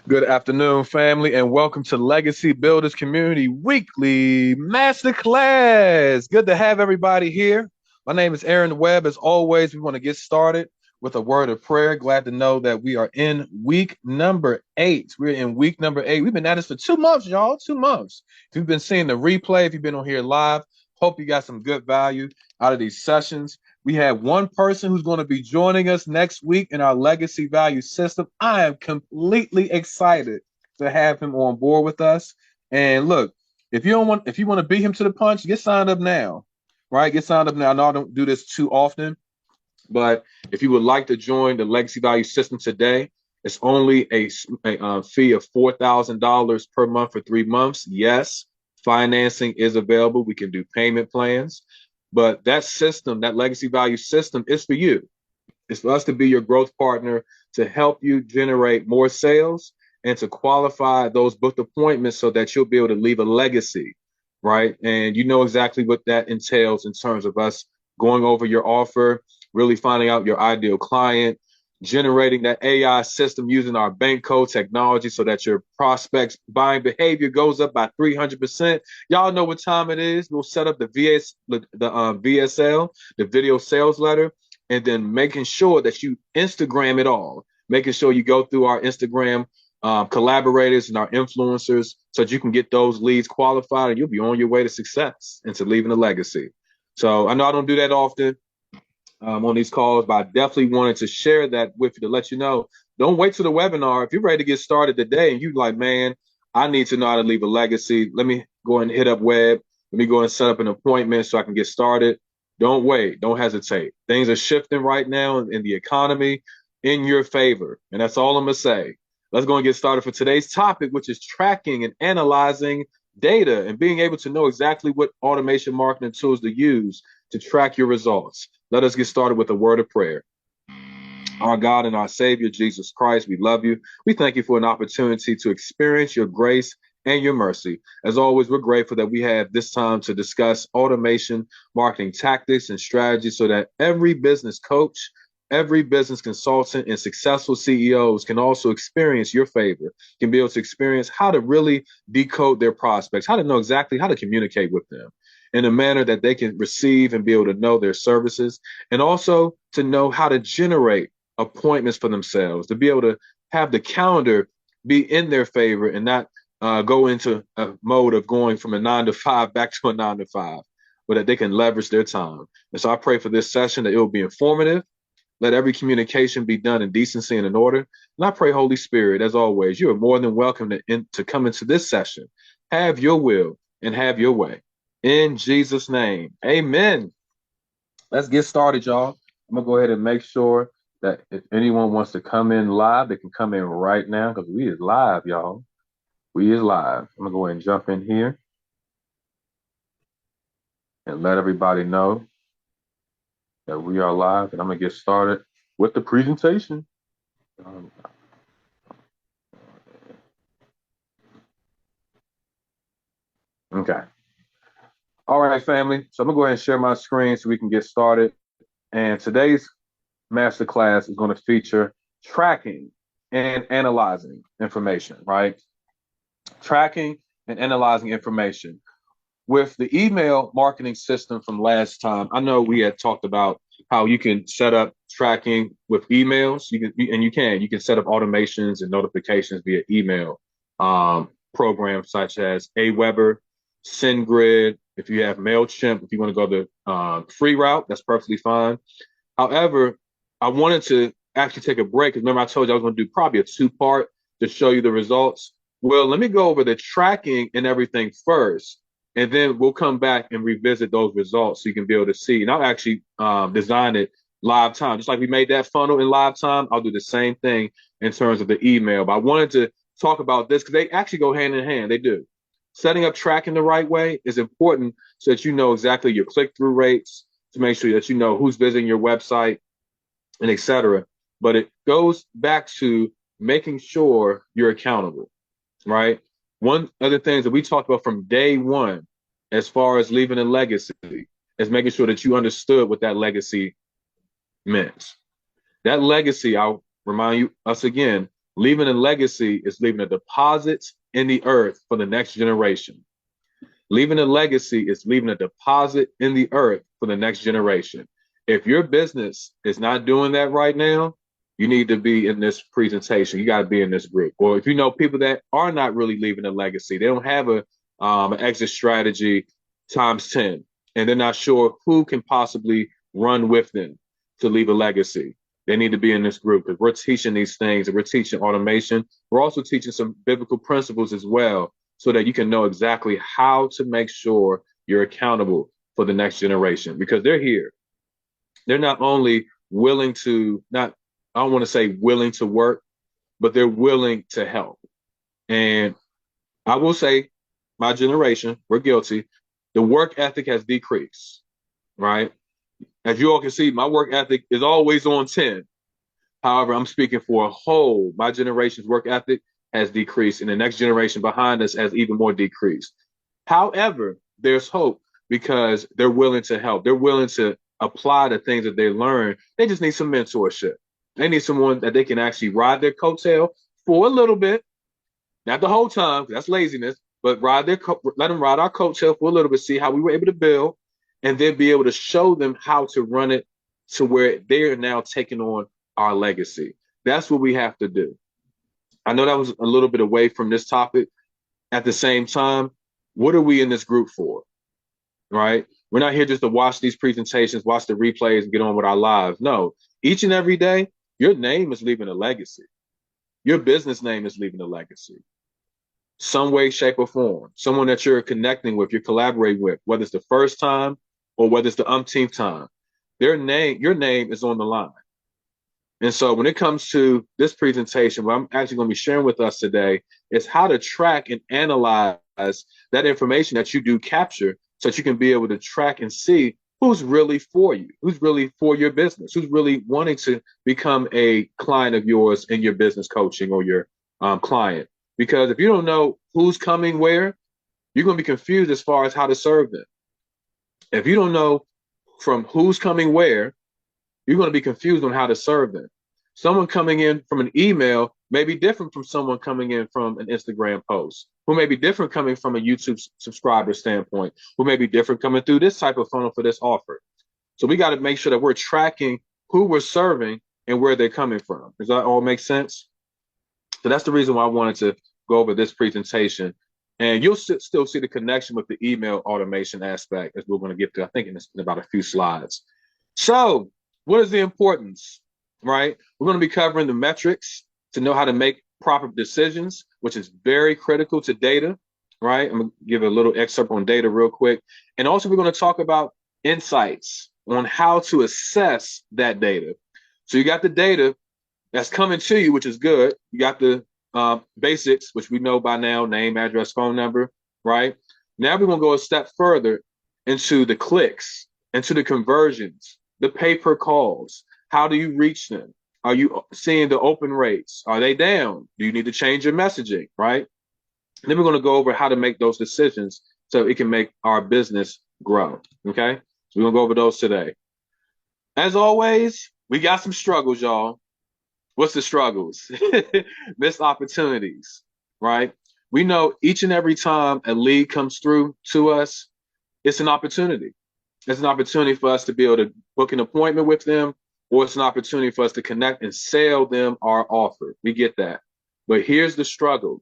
Good afternoon, family, and welcome to Legacy Builders Community Weekly Masterclass. Good to have everybody here. My name is Aaron Webb. As always, we want to get started with a word of prayer. Glad to know that we are in week number 8. We're in week number 8. We've been at this for 2 months, y'all. 2 months. If you've been seeing the replay, if you've been on here live, hope you got some good value out of these sessions. We have one person who's going to be joining us next week in our legacy value system. I am completely excited to have him on board with us. And look, if you want to beat him to the punch, get signed up now. Right? Get signed up now. I know I don't do this too often, but if you would like to join the legacy value system today, it's only a fee of $4,000 per month for 3 months. Yes, financing is available. We can do payment plans. But that system, that legacy value system, is for you. It's for us to be your growth partner to help you generate more sales and to qualify those booked appointments so that you'll be able to leave a legacy, right? And you know exactly what that entails in terms of us going over your offer, really finding out your ideal client, generating that AI system using our bank code technology so that your prospects buying behavior goes up by 300%. Y'all know what time it is. We'll set up the VSL, the video sales letter, and then making sure that you Instagram it all, making sure you go through our Instagram collaborators and our influencers so that you can get those leads qualified and you'll be on your way to success and to leaving a legacy. So I know I don't do that often on these calls, but I definitely wanted to share that with you to let you know. Don't wait till the webinar. If you're ready to get started today and you're like, man, I need to know how to leave a legacy. Let me go and hit up Web. Let me go and set up an appointment so I can get started. Don't wait. Don't hesitate. Things are shifting right now in the economy in your favor. And that's all I'm going to say. Let's go and get started for today's topic, which is tracking and analyzing data and being able to know exactly what automation marketing tools to use to track your results. Let us get started with a word of prayer. Our God and our Savior, Jesus Christ, we love you. We thank you for an opportunity to experience your grace and your mercy. As always, we're grateful that we have this time to discuss automation, marketing tactics, and strategies so that every business coach, every business consultant, and successful CEOs can also experience your favor, can be able to experience how to really decode their prospects, how to know exactly how to communicate with them in a manner that they can receive and be able to know their services, and also to know how to generate appointments for themselves, to be able to have the calendar be in their favor and not go into a mode of going from a 9 to 5 back to a 9 to 5, but that they can leverage their time. And so I pray for this session that it will be informative. Let every communication be done in decency and in order. And I pray, Holy Spirit, as always, you are more than welcome to come into this session. Have your will and have your way. In Jesus' name, amen. Let's get started, y'all. I'm going to go ahead and make sure that if anyone wants to come in live, they can come in right now because we is live, y'all. We is live. I'm going to go ahead and jump in here and let everybody know that we are live. And I'm going to get started with the presentation. Okay. All right, family. So I'm going to go ahead and share my screen so we can get started. And today's masterclass is going to feature tracking and analyzing information, right? Tracking and analyzing information. With the email marketing system from last time, I know we had talked about how you can set up tracking with emails. You can set up automations and notifications via email programs such as Aweber, SendGrid. If you have MailChimp, if you want to go the free route, that's perfectly fine. However, I wanted to actually take a break because remember I told you I was going to do probably a 2-part to show you the results. Well, let me go over the tracking and everything first, and then we'll come back and revisit those results so you can be able to see. And I'll actually design it live time. Just like we made that funnel in live time, I'll do the same thing in terms of the email. But I wanted to talk about this because they actually go hand in hand. They do. Setting up tracking the right way is important so that you know exactly your click-through rates, to make sure that you know who's visiting your website and et cetera. But it goes back to making sure you're accountable, right? One of the things that we talked about from day one, as far as leaving a legacy, is making sure that you understood what that legacy meant. That legacy, I'll remind us again, Leaving a legacy is leaving a deposit in the earth for the next generation. Leaving a legacy is leaving a deposit in the earth for the next generation. If your business is not doing that right now, you need to be in this presentation. You got to be in this group. Or if you know people that are not really leaving a legacy, they don't have an exit strategy times 10, and they're not sure who can possibly run with them to leave a legacy. They need to be in this group because we're teaching these things and we're teaching automation. We're also teaching some biblical principles as well so that you can know exactly how to make sure you're accountable for the next generation because they're here. They're not only willing to, not, I don't want to say willing to work, but they're willing to help. And I will say, my generation, we're guilty. The work ethic has decreased, right? As you all can see, my work ethic is always on 10. However, I'm speaking for a whole. My generation's work ethic has decreased, and the next generation behind us has even more decreased. However, there's hope because they're willing to help. They're willing to apply the things that they learn. They just need some mentorship. They need someone that they can actually ride their coattail for a little bit, not the whole time, because that's laziness, but let them ride our coattail for a little bit, see how we were able to build, and then be able to show them how to run it to where they are now taking on our legacy. That's what we have to do. I know that was a little bit away from this topic. At the same time, what are we in this group for? Right? We're not here just to watch these presentations, watch the replays, and get on with our lives. No, each and every day, your name is leaving a legacy. Your business name is leaving a legacy. Some way, shape, or form. Someone that you're connecting with, you're collaborating with, whether it's the first time or whether it's the umpteenth time. Your name is on the line. And so when it comes to this presentation, what I'm actually going to be sharing with us today is how to track and analyze that information that you do capture so that you can be able to track and see who's really for you, who's really for your business, who's really wanting to become a client of yours in your business coaching or your client. Because if you don't know who's coming where, you're going to be confused as far as how to serve them. If you don't know from who's coming where, you're going to be confused on how to serve them. Someone coming in from an email may be different from someone coming in from an Instagram post, who may be different coming from a YouTube subscriber standpoint, who may be different coming through this type of funnel for this offer. So we got to make sure that we're tracking who we're serving and where they're coming from. Does that all make sense? So that's the reason why I wanted to go over this presentation. And you'll still see the connection with the email automation aspect as we're going to get to, I think, in about a few slides. So what is the importance, right? We're going to be covering the metrics to know how to make proper decisions, which is very critical to data, right? I'm going to give a little excerpt on data real quick. And also we're going to talk about insights on how to assess that data. So you got the data that's coming to you, which is good. You got the basics, which we know by now, name, address, phone number, right? Now we're going to go a step further into the clicks, into the conversions, the pay-per-calls. How do you reach them? Are you seeing the open rates? Are they down? Do you need to change your messaging, right? And then we're going to go over how to make those decisions so it can make our business grow, okay? So we're going to go over those today. As always, we got some struggles, y'all. What's the struggles? Missed opportunities, right? We know each and every time a lead comes through to us, it's an opportunity. It's an opportunity for us to be able to book an appointment with them, or it's an opportunity for us to connect and sell them our offer. We get that. But here's the struggle.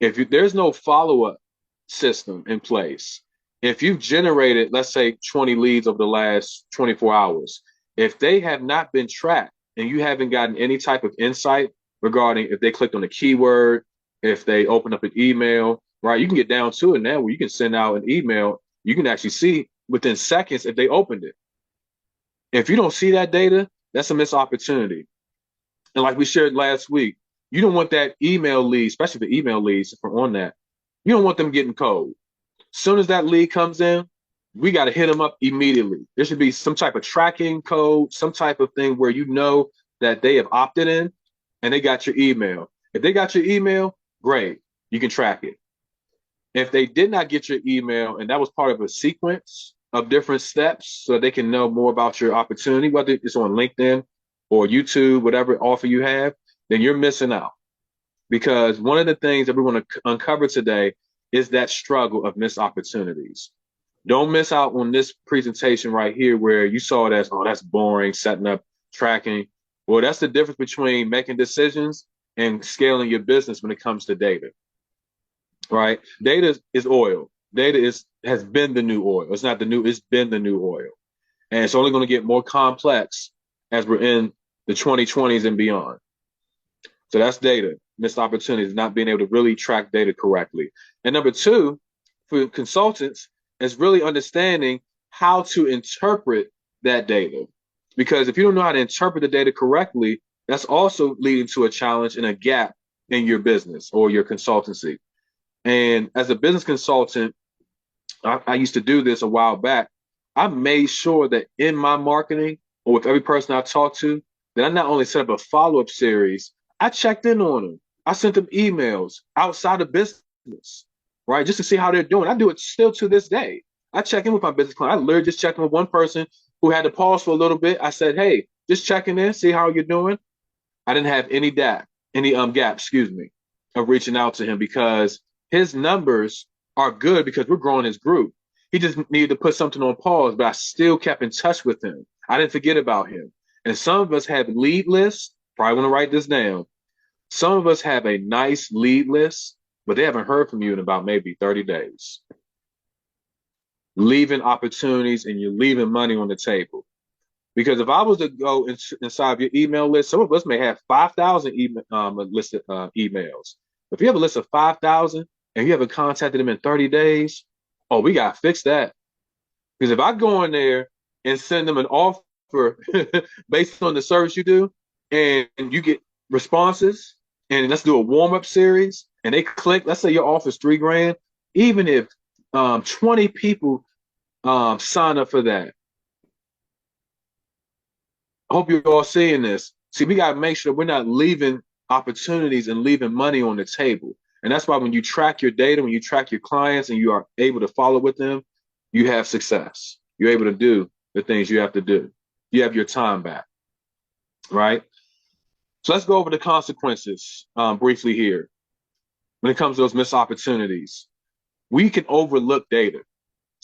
There's no follow-up system in place, if you've generated, let's say, 20 leads over the last 24 hours, if they have not been tracked, and you haven't gotten any type of insight regarding if they clicked on a keyword, if they opened up an email, right? You can get down to it now where you can send out an email. You can actually see within seconds if they opened it. If you don't see that data, that's a missed opportunity. And like we shared last week, you don't want that email lead, especially the email leads from on that. You don't want them getting cold. As soon as that lead comes in, we got to hit them up immediately. There should be some type of tracking code, some type of thing where you know that they have opted in and they got your email. If they got your email, great, you can track it. If they did not get your email and that was part of a sequence of different steps so they can know more about your opportunity, whether it's on LinkedIn or YouTube, whatever offer you have, then you're missing out. Because one of the things that we want to uncover today is that struggle of missed opportunities. Don't miss out on this presentation right here where you saw it as, oh, that's boring, setting up, tracking. Well, that's the difference between making decisions and scaling your business when it comes to data, right? Data is oil. Data has been the new oil. It's not the new, it's been the new oil. And it's only going to get more complex as we're in the 2020s and beyond. So that's data, missed opportunities, not being able to really track data correctly. And number two, for consultants, is really understanding how to interpret that data. Because if you don't know how to interpret the data correctly, that's also leading to a challenge and a gap in your business or your consultancy. And as a business consultant, I used to do this a while back. I made sure that in my marketing or with every person I talked to, that I not only set up a follow-up series, I checked in on them. I sent them emails outside of business, right? Just to see how they're doing. I do it still to this day. I check in with my business client. I literally just checked in with one person who had to pause for a little bit. I said, hey, just checking in, see how you're doing. I didn't have any gap, of reaching out to him because his numbers are good because we're growing his group. He just needed to put something on pause, but I still kept in touch with him. I didn't forget about him. And some of us have lead lists. Probably want to write this down. Some of us have a nice lead list, but they haven't heard from you in about maybe 30 days. Leaving opportunities and you're leaving money on the table. Because if I was to go inside of your email list, some of us may have 5,000 listed emails. If you have a list of 5,000 and you haven't contacted them in 30 days, oh, we got to fix that. Because if I go in there and send them an offer based on the service you do, and you get responses, and let's do a warm-up series, and they click, let's say your offer is $3,000, even if 20 people sign up for that. I hope you're all seeing this. See, we got to make sure we're not leaving opportunities and leaving money on the table. And that's why when you track your data, when you track your clients and you are able to follow with them, you have success. You're able to do the things you have to do. You have your time back, right? So let's go over the consequences briefly here. When it comes to those missed opportunities, we can overlook data.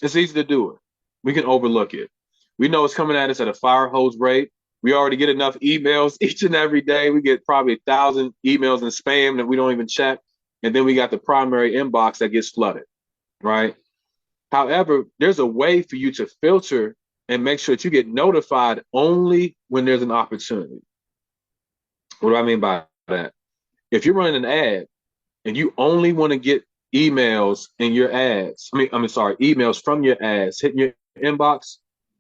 It's easy to do it. We can overlook it. We know it's coming at us at a fire hose rate. We already get enough emails each and every day. We get probably 1,000 emails in spam that we don't even check. And then we got the primary inbox that gets flooded, right? However, there's a way for you to filter and make sure that you get notified only when there's an opportunity. What do I mean by that? If you're running an ad and you only want to get emails in your ads, emails from your ads hitting your inbox,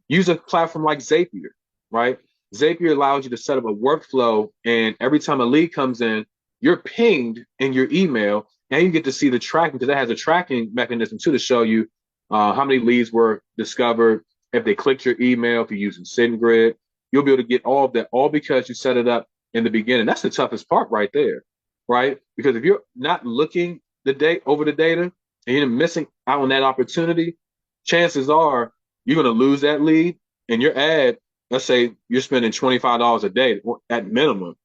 use a platform like Zapier, right? Zapier allows you to set up a workflow, and every time a lead comes in, you're pinged in your email, and you get to see the tracking because that has a tracking mechanism too to show you how many leads were discovered, if they clicked your email, if you're using SendGrid. You'll be able to get all of that, all because you set it up in the beginning. That's the toughest part right there, right? Because if you're not looking over the data and you're missing out on that opportunity, chances are you're going to lose that lead, and your ad, let's say you're spending $25 a day at minimum,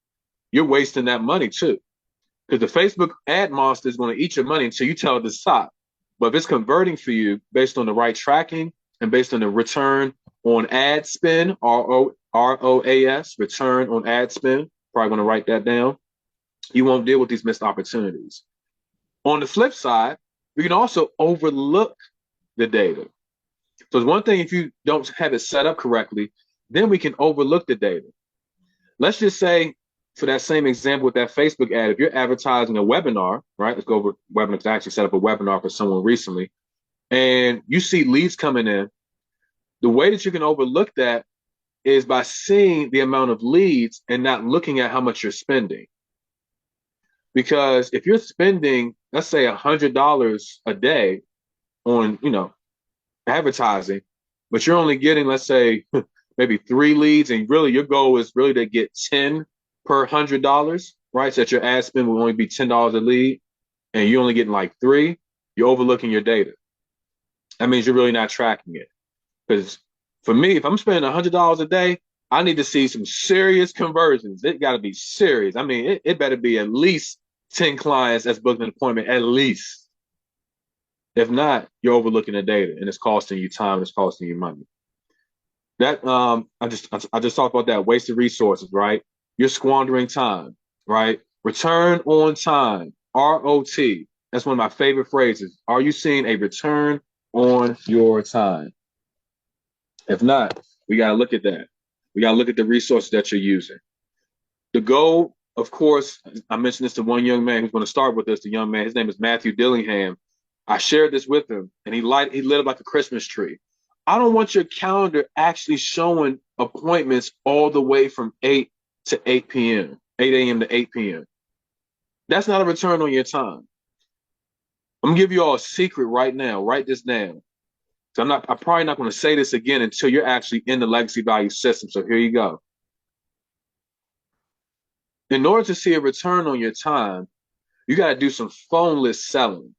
you're wasting that money too. Because the Facebook ad monster is going to eat your money until you tell it to stop. But if it's converting for you based on the right tracking and based on the return on ad spend, ROAS, return on ad spend, probably going to write that down, you won't deal with these missed opportunities. On the flip side, we can also overlook the data. So it's one thing if you don't have it set up correctly, then we can overlook the data. Let's just say, for that same example with that Facebook ad, if you're advertising a webinar, right? Let's go over webinar, because I actually set up a webinar for someone recently, and you see leads coming in. The way that you can overlook that is by seeing the amount of leads and not looking at how much you're spending. Because if you're spending, let's say $100 a day on, advertising, but you're only getting, let's say, maybe 3 leads, and really your goal is really to get 10 per $100, right? So that your ad spend will only be $10 a lead, and you're only getting like 3, you're overlooking your data. That means you're really not tracking it. Because for me, if I'm spending $100 a day, I need to see some serious conversions. It got to be serious. I mean, it better be at least 10 clients that's booked an appointment, at least. If not, you're overlooking the data and it's costing you time, it's costing you money. That I just talked about that wasted resources, right? You're squandering time, right? Return on time, ROT. That's one of my favorite phrases. Are you seeing a return on your time? If not, we got to look at that. We got to look at the resources that you're using. The goal, of course, I mentioned this to one young man who's going to start with us. The young man, his name is Matthew Dillingham. I shared this with him, and he lit up like a Christmas tree. I don't want your calendar actually showing appointments all the way from 8 to 8 p.m., 8 a.m. to 8 p.m. That's not a return on your time. I'm gonna give you all a secret right now. Write this down. So I'm probably not going to say this again until you're actually in the legacy value system. So here you go. In order to see a return on your time, you got to do some phoneless selling.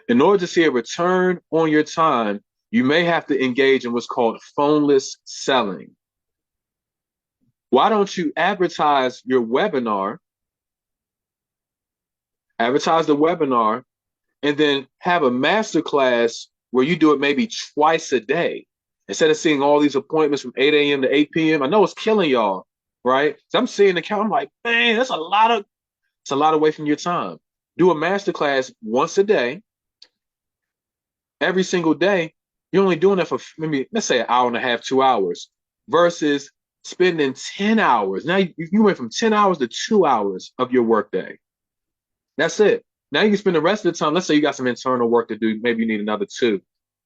In order to see a return on your time, you may have to engage in what's called phoneless selling. Why don't you advertise your webinar, advertise the webinar, and then have a masterclass where you do it maybe twice a day instead of seeing all these appointments from 8 a.m. to 8 p.m. I know it's killing y'all, right? So I'm seeing the count. I'm like, man, it's a lot away from your time. Do a masterclass once a day, every single day. You're only doing that for maybe, let's say, an hour and a half, 2 hours, versus spending 10 hours. Now you went from 10 hours to 2 hours of your workday. That's it. Now you can spend the rest of the time. Let's say you got some internal work to do. Maybe you need another 2,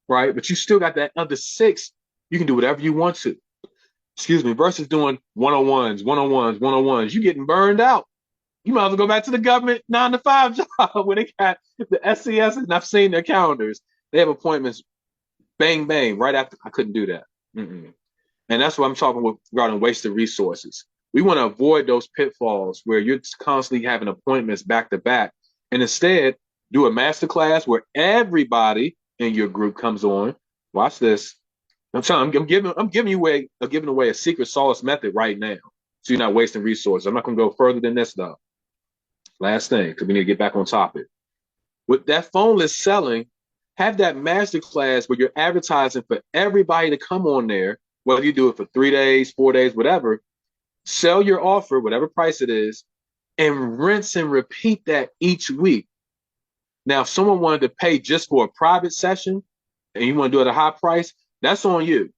right? But you still got that other 6. You can do whatever you want to. Excuse me. Versus doing one-on-ones, one-on-ones, one-on-ones. You getting burned out. You might as well go back to the government 9-to-5 job where they got the SCS, and I've seen their calendars. They have appointments, bang, bang, right after. I couldn't do that. Mm-mm. And that's what I'm talking about regarding wasted resources. We want to avoid those pitfalls where you're constantly having appointments back to back, and instead do a masterclass where everybody in your group comes on. Watch this. I'm giving away a secret sauce method right now, so you're not wasting resources. I'm not going to go further than this though. Last thing, because we need to get back on topic. With that phoneless selling, have that masterclass where you're advertising for everybody to come on there, whether you do it for 3 days, 4 days, whatever. Sell your offer, whatever price it is, and rinse and repeat that each week. Now, if someone wanted to pay just for a private session and you want to do it at a high price, that's on you.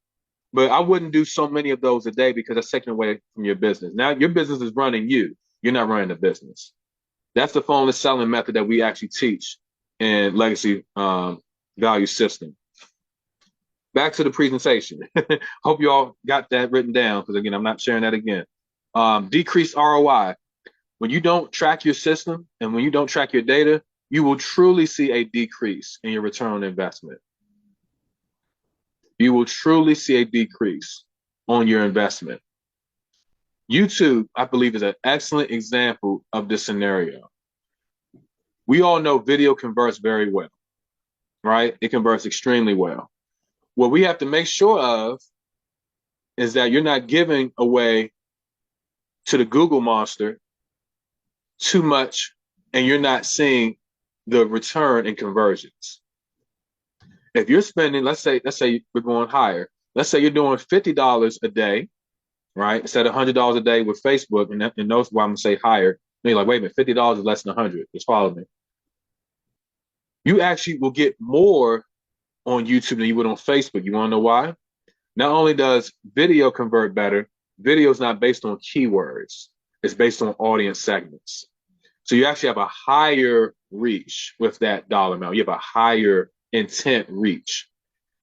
But I wouldn't do so many of those a day because that's taken away from your business. Now, your business is running you. You're not running the business. That's the phoneless selling method that we actually teach in Legacy Value System. Back to the presentation. Hope you all got that written down because, again, I'm not sharing that again. Decreased ROI. When you don't track your system and when you don't track your data, you will truly see a decrease in your return on investment. You will truly see a decrease on your investment. YouTube, I believe, is an excellent example of this scenario. We all know video converts very well, right? It converts extremely well. What we have to make sure of is that you're not giving away to the Google monster too much and you're not seeing the return in conversions. If you're spending, let's say we're going higher. Let's say you're doing $50 a day, right? Instead of $100 a day with Facebook, and that's why I'm gonna say higher. And you're like, wait a minute, $50 is less than 100. Just follow me. You actually will get more on YouTube than you would on Facebook. You want to know why? Not only does video convert better, video is not based on keywords. It's based on audience segments. So you actually have a higher reach with that dollar amount. You have a higher intent reach.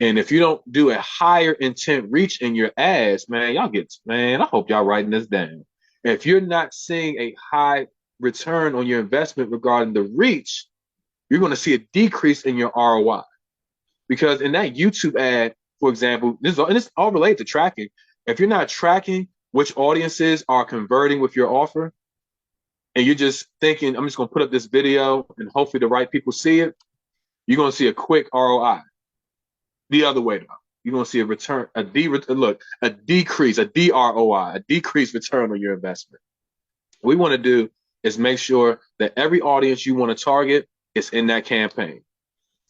And if you don't do a higher intent reach in your ads, man, I hope y'all writing this down. If you're not seeing a high return on your investment regarding the reach, you're going to see a decrease in your ROI. Because in that YouTube ad, for example, this is all related to tracking. If you're not tracking which audiences are converting with your offer, and you're just thinking, I'm just going to put up this video and hopefully the right people see it, you're going to see a quick ROI. The other way, though. you're going to see a return, a decrease, a DROI, a decreased return on your investment. What we want to do is make sure that every audience you want to target is in that campaign.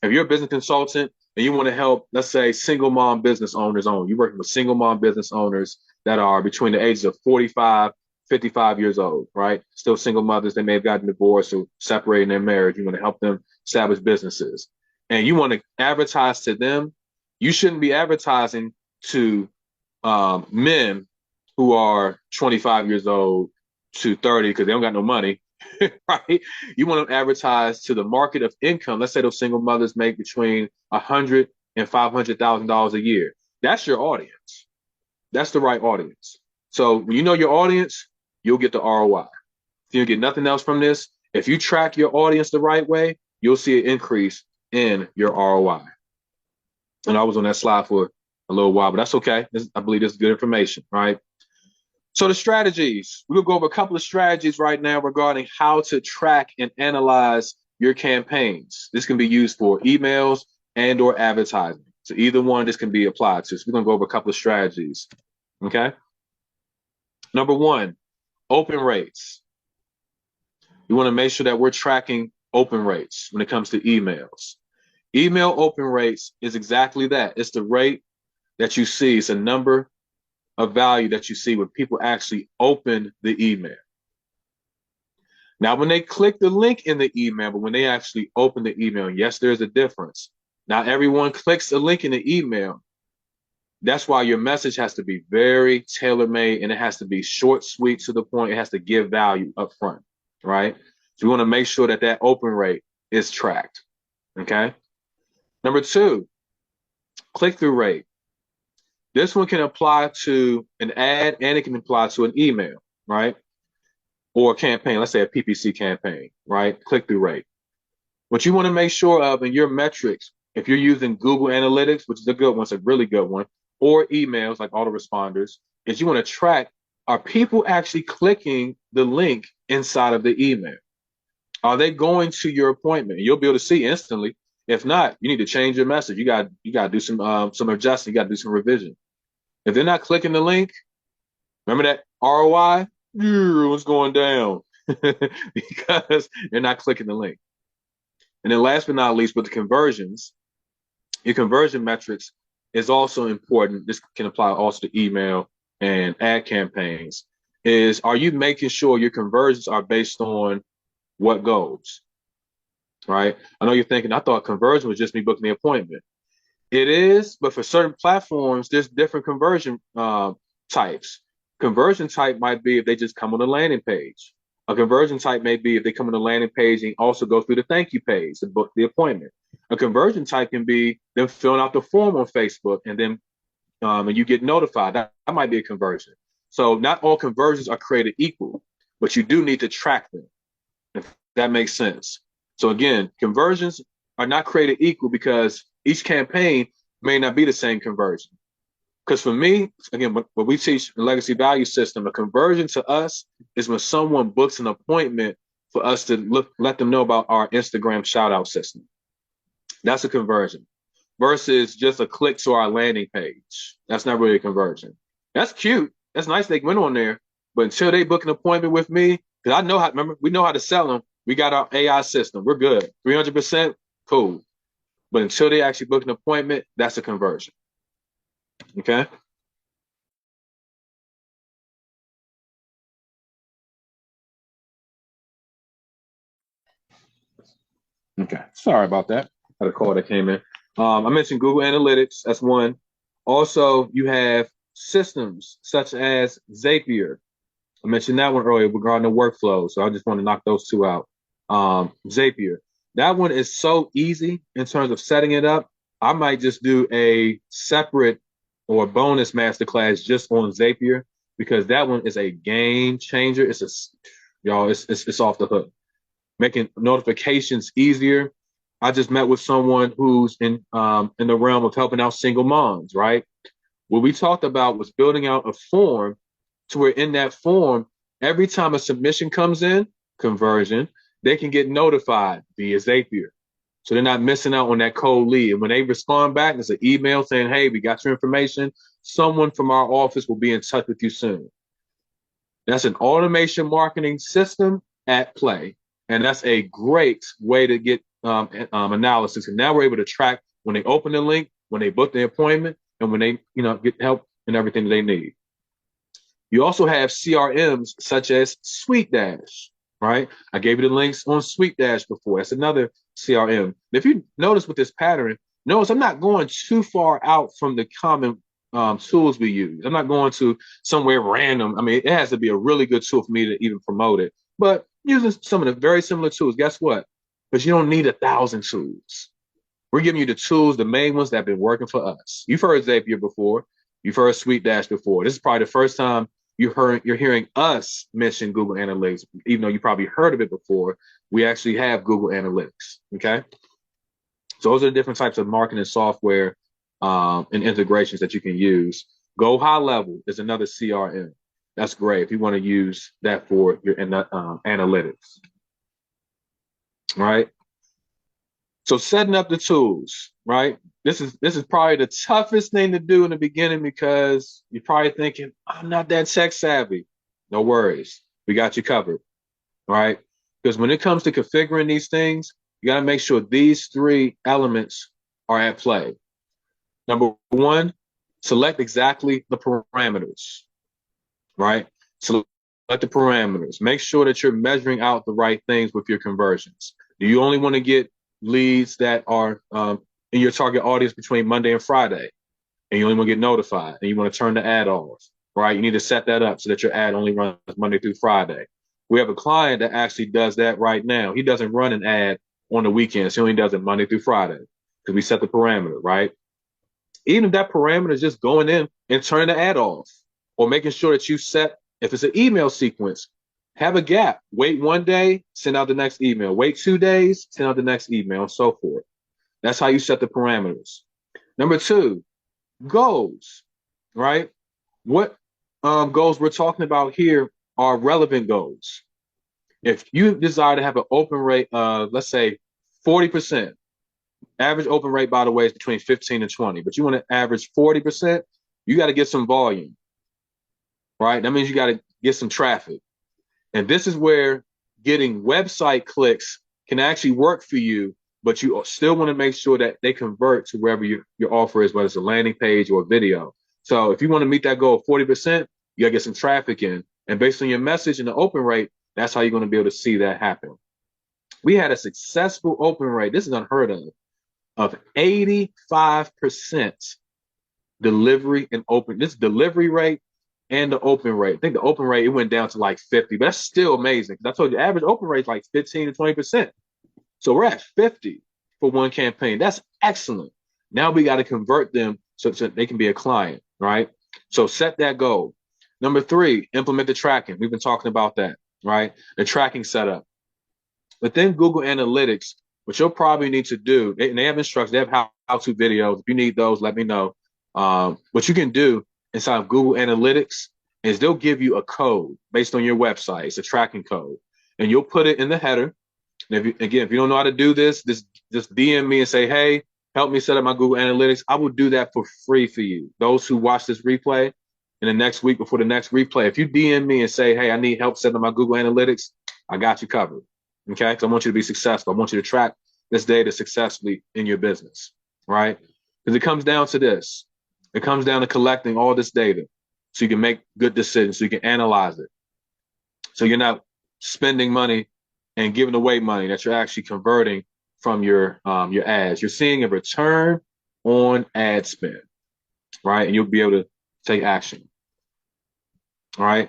If you're a business consultant and you want to help, let's say, single mom business owners only, you're working with single mom business owners that are between the ages of 45, 55 years old, right? Still single mothers. They may have gotten divorced or separated in their marriage. You want to help them establish businesses. And you want to advertise to them. You shouldn't be advertising to men who are 25 years old to 30 because they don't got no money, right? You want to advertise to the market of income. Let's say those single mothers make between $100,000 and $500,000 a year. That's your audience. That's the right audience. So when you know your audience, you'll get the ROI. If you get nothing else from this, if you track your audience the right way, you'll see an increase in your ROI. And I was on that slide for a little while, but that's okay. I believe this is good information, right? So the strategies, we'll go over a couple of strategies right now regarding how to track and analyze your campaigns. This can be used for emails and or advertising. So either one, this can be applied to. So we're going to go over a couple of strategies, okay? Number one, open rates. We want to make sure that we're tracking open rates when it comes to emails. Email open rates is exactly that. It's the rate that you see. It's a number of value that you see when people actually open the email. Now, when they click the link in the email, but when they actually open the email, yes, there's a difference. Not everyone clicks the link in the email. That's why your message has to be very tailor-made, and it has to be short, sweet, to the point. It has to give value up front, right? So we want to make sure that that open rate is tracked, okay? Number two, click-through rate. This one can apply to an ad and it can apply to an email, right? Or a campaign, let's say a PPC campaign, right? Click-through rate. What you want to make sure of in your metrics, if you're using Google Analytics, which is a good one, it's a really good one, or emails like autoresponders, is you want to track, are people actually clicking the link inside of the email? Are they going to your appointment? You'll be able to see instantly. If not, you need to change your message. You got to do some adjusting. You got to do some revision. If they're not clicking the link, remember that ROI? It's going down because they're not clicking the link. And then last but not least, with the conversions, your conversion metrics is also important. This can apply also to email and ad campaigns. Are you making sure your conversions are based on what goes, right? I know you're thinking, I thought conversion was just me booking the appointment. It is, but for certain platforms, there's different conversion types. Conversion type might be if they just come on the landing page. A conversion type may be if they come on the landing page and also go through the thank you page to book the appointment. A conversion type can be them filling out the form on Facebook and then and you get notified. That might be a conversion. So not all conversions are created equal, but you do need to track them, if that makes sense. So again, conversions are not created equal because each campaign may not be the same conversion. Because for me, again, what we teach in Legacy Value System, a conversion to us is when someone books an appointment for us to let them know about our Instagram shout out system. That's a conversion versus just a click to our landing page. That's not really a conversion. That's cute. That's nice they went on there. But until they book an appointment with me, because I know how, remember, we know how to sell them. We got our AI system. We're good. 300%, cool. But until they actually book an appointment, that's a conversion. Okay. Okay. Sorry about that. I had a call that came in. I mentioned Google Analytics. That's one. Also, you have systems such as Zapier. I mentioned that one earlier regarding the workflow. So I just want to knock those two out. Zapier. That one is so easy in terms of setting it up. I might just do a separate or bonus masterclass just on Zapier because that one is a game changer. It's off the hook. Making notifications easier. I just met with someone who's in the realm of helping out single moms, right? What we talked about was building out a form to where in that form, every time a submission comes in, conversion, they can get notified via Zapier. So they're not missing out on that cold lead. And when they respond back, it's an email saying, hey, we got your information. Someone from our office will be in touch with you soon. That's an automation marketing system at play. And that's a great way to get analysis. And now we're able to track when they open the link, when they book the appointment, and when they get help and everything that they need. You also have CRMs such as Sweet Dash, right? I gave you the links on Sweet Dash before. That's another CRM. And if you notice with this pattern, notice I'm not going too far out from the common tools we use. I'm not going to somewhere random. I mean, it has to be a really good tool for me to even promote it. But using some of the very similar tools, guess what? Because you don't need 1,000 tools. We're giving you the tools, the main ones that have been working for us. You've heard Zapier before. You've heard Sweet Dash before. This is probably the first time you're hearing us mention Google Analytics, even though you probably heard of it before. We actually have Google Analytics. Okay. So those are the different types of marketing software and integrations that you can use. Go High Level is another CRM. That's great if you want to use that for your analytics. All right. So setting up the tools, right? This is probably the toughest thing to do in the beginning because you're probably thinking, I'm not that tech savvy. No worries. We got you covered. All right. Because when it comes to configuring these things, you got to make sure these 3 elements are at play. Number 1, select exactly the parameters, right? Select the parameters. Make sure that you're measuring out the right things with your conversions. Do you only want to get leads that are in your target audience between Monday and Friday, and you only want to get notified, and you want to turn the ad off, right? You need to set that up so that your ad only runs Monday through Friday. We have a client that actually does that right now. He doesn't run an ad on the weekends. He only does it Monday through Friday because we set the parameter, right? Even if that parameter is just going in and turning the ad off, or making sure that you set, if it's an email sequence, have a gap. Wait 1 day, send out the next email. Wait 2 days, send out the next email, and so forth. That's how you set the parameters. Number 2, goals, right? What goals we're talking about here are relevant goals. If you desire to have an open rate of, let's say, 40%, average open rate, by the way, is between 15 and 20, but you want to average 40%, you got to get some volume, right? That means you got to get some traffic. And this is where getting website clicks can actually work for you, but you still want to make sure that they convert to wherever your offer is, whether it's a landing page or a video. So if you want to meet that goal of 40%, you got to get some traffic in. And based on your message and the open rate, that's how you're going to be able to see that happen. We had a successful open rate. This is unheard of 85% delivery and open. This delivery rate and the open rate. I think the open rate, it went down to like 50, but that's still amazing. Because I told you, average open rate is like 15 to 20%. So we're at 50 for one campaign. That's excellent. Now we got to convert them so they can be a client, right? So set that goal. Number 3, implement the tracking. We've been talking about that, right? The tracking setup. Within Google Analytics, what you'll probably need to do, and they have instructions, they have how-to videos. If you need those, let me know. What you can do inside of Google Analytics is they'll give you a code based on your website. It's a tracking code, and you'll put it in the header. And if you don't know how to do this, just DM me and say, hey, help me set up my Google Analytics. I will do that for free for you. Those who watch this replay in the next week before the next replay, if you DM me and say, hey, I need help setting up my Google Analytics, I got you covered. Okay? Because I want you to be successful. I want you to track this data successfully in your business, right? Because it comes down to this. It comes down to collecting all this data so you can make good decisions, so you can analyze it. So you're not spending money and giving away money, that you're actually converting from your ads. You're seeing a return on ad spend, right? And you'll be able to take action. All right.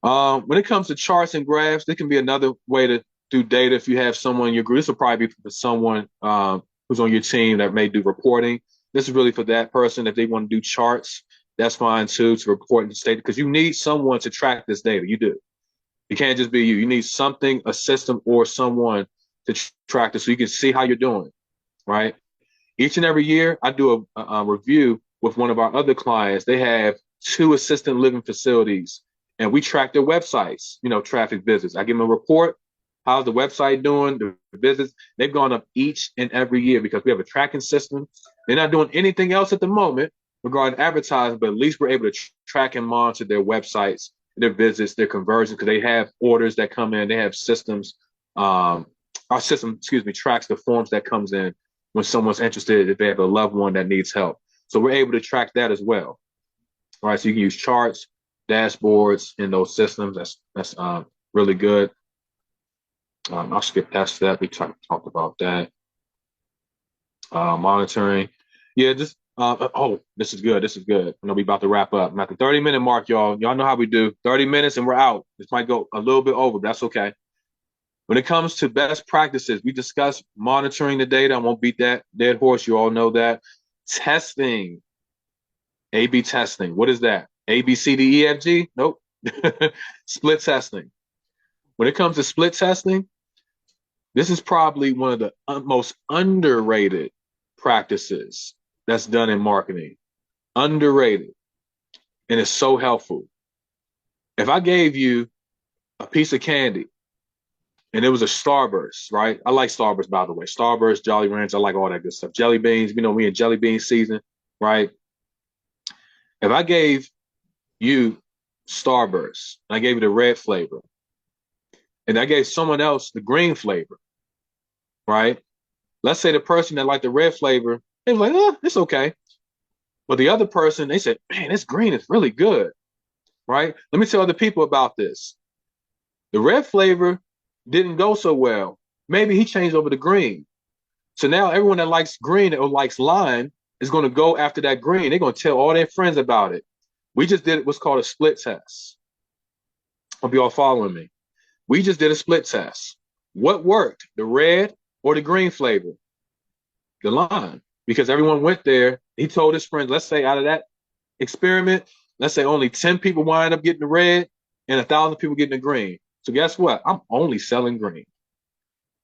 When it comes to charts and graphs, there can be another way to do data. If you have someone in your group, this will probably be for someone who's on your team that may do reporting. This is really for that person. If they want to do charts, that's fine too, to report and state, because you need someone to track this data. You do. It can't just be you. You need something, a system or someone to track this so you can see how you're doing, right? Each and every year, I do a review with one of our other clients. They have 2 assisted living facilities, and we track their websites, traffic visits. I give them a report, How's the website doing? The visits, they've gone up each and every year because we have a tracking system. They're not doing anything else at the moment regarding advertising, but at least we're able to track and monitor their websites, their visits, their conversions, because they have orders that come in. They have systems. Our system, excuse me, tracks the forms that comes in when someone's interested, if they have a loved one that needs help. So we're able to track that as well. All right, so you can use charts, dashboards in those systems. That's really good. I'll skip past that. We talked about that. Monitoring. Yeah, just oh, this is good. This is good. I know we about to wrap up. I'm at the 30-minute mark, y'all. Y'all know how we do. 30 minutes and we're out. This might go a little bit over, but that's okay. When it comes to best practices, we discussed monitoring the data. I won't beat that dead horse. You all know that. Testing, A/B testing. What is that? A, B, C, D, E, F, G? Nope. Split testing. When it comes to split testing, this is probably one of the most underrated practices that's done in marketing. Underrated. And it's so helpful. If I gave you a piece of candy and it was a Starburst, right? I like Starburst, by the way. Starburst, Jolly Ranch, I like all that good stuff. Jelly beans, we in jelly bean season, right? If I gave you Starburst, and I gave you the red flavor, and I gave someone else the green flavor, right? Let's say the person that liked the red flavor, they was like, oh, it's okay. But the other person, they said, man, this green is really good, right? Let me tell other people about this. The red flavor didn't go so well. Maybe he changed over to green. So now everyone that likes green or likes lime is going to go after that green. They're going to tell all their friends about it. We just did what's called a split test. Hope you all following me. We just did a split test. What worked, the red or the green flavor? The lime. Because everyone went there. He told his friends, let's say out of that experiment, let's say only 10 people wind up getting the red and 1,000 people getting the green. So guess what? I'm only selling green.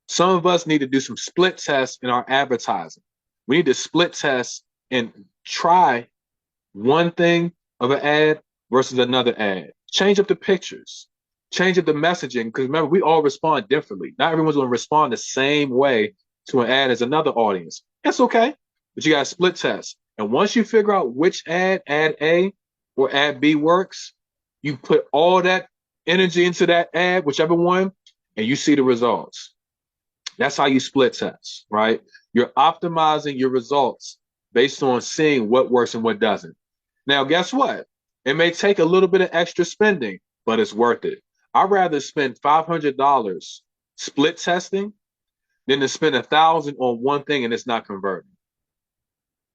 Some of us need to do some split tests in our advertising. We need to split test and try one thing of an ad versus another ad. Change up the pictures, change up the messaging, because remember, we all respond differently. Not everyone's going to respond the same way to an ad as another audience. That's okay, but you got to split test. And once you figure out which ad A or ad B works, you put all that energy into that ad, whichever one, and you see the results. That's how you split test, right? You're optimizing your results based on seeing what works and what doesn't. Now, guess what? It may take a little bit of extra spending, but it's worth it. I'd rather spend $500 split testing than to spend $1,000 on one thing and it's not converting,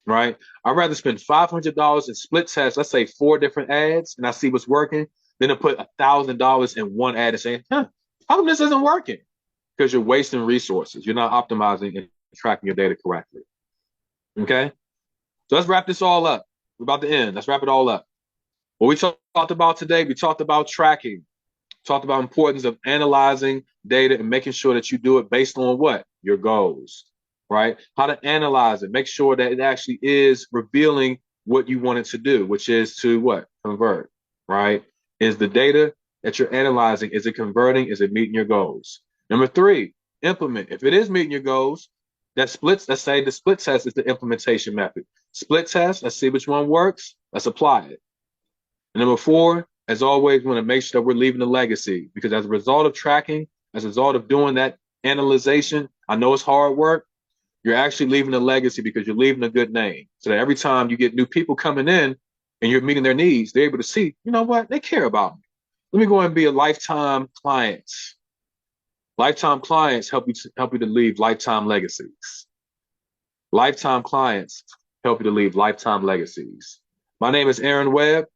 right? I'd rather spend $500 in split tests, let's say 4 different ads, and I see what's working, than to put $1,000 in one ad and saying, how come this isn't working? Because you're wasting resources. You're not optimizing and tracking your data correctly. Okay? So let's wrap this all up. We're about to end. Let's wrap it all up. What we talked about today, we talked about tracking, talked about importance of analyzing data and making sure that you do it based on what? Your goals, right? How to analyze it, make sure that it actually is revealing what you want it to do, which is to what? Convert, right? Is the data that you're analyzing, is it converting? Is it meeting your goals? Number 3, implement. If it is meeting your goals, that splits, let's say the split test is the implementation method. Split test, let's see which one works. Let's apply it. And number 4, as always, we want to make sure that we're leaving a legacy, because as a result of tracking, as a result of doing that analyzation, I know it's hard work, you're actually leaving a legacy because you're leaving a good name. So that every time you get new people coming in and you're meeting their needs, they're able to see, you know what, they care about me. Let me go and be a lifetime client. Lifetime clients help you to leave lifetime legacies. Lifetime clients help you to leave lifetime legacies. My name is Aaron Webb,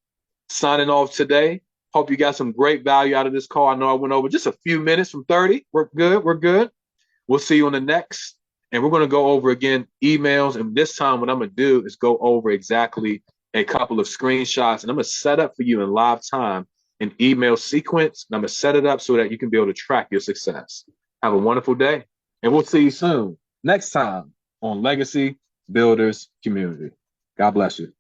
signing off today. Hope you got some great value out of this call. I know I went over just a few minutes from 30. We're good. We're good. We'll see you on the next. And we're going to go over again emails. And this time what I'm going to do is go over exactly a couple of screenshots. And I'm going to set up for you in live time an email sequence. And I'm going to set it up so that you can be able to track your success. Have a wonderful day. And we'll see you soon next time on Legacy Builders Community. God bless you.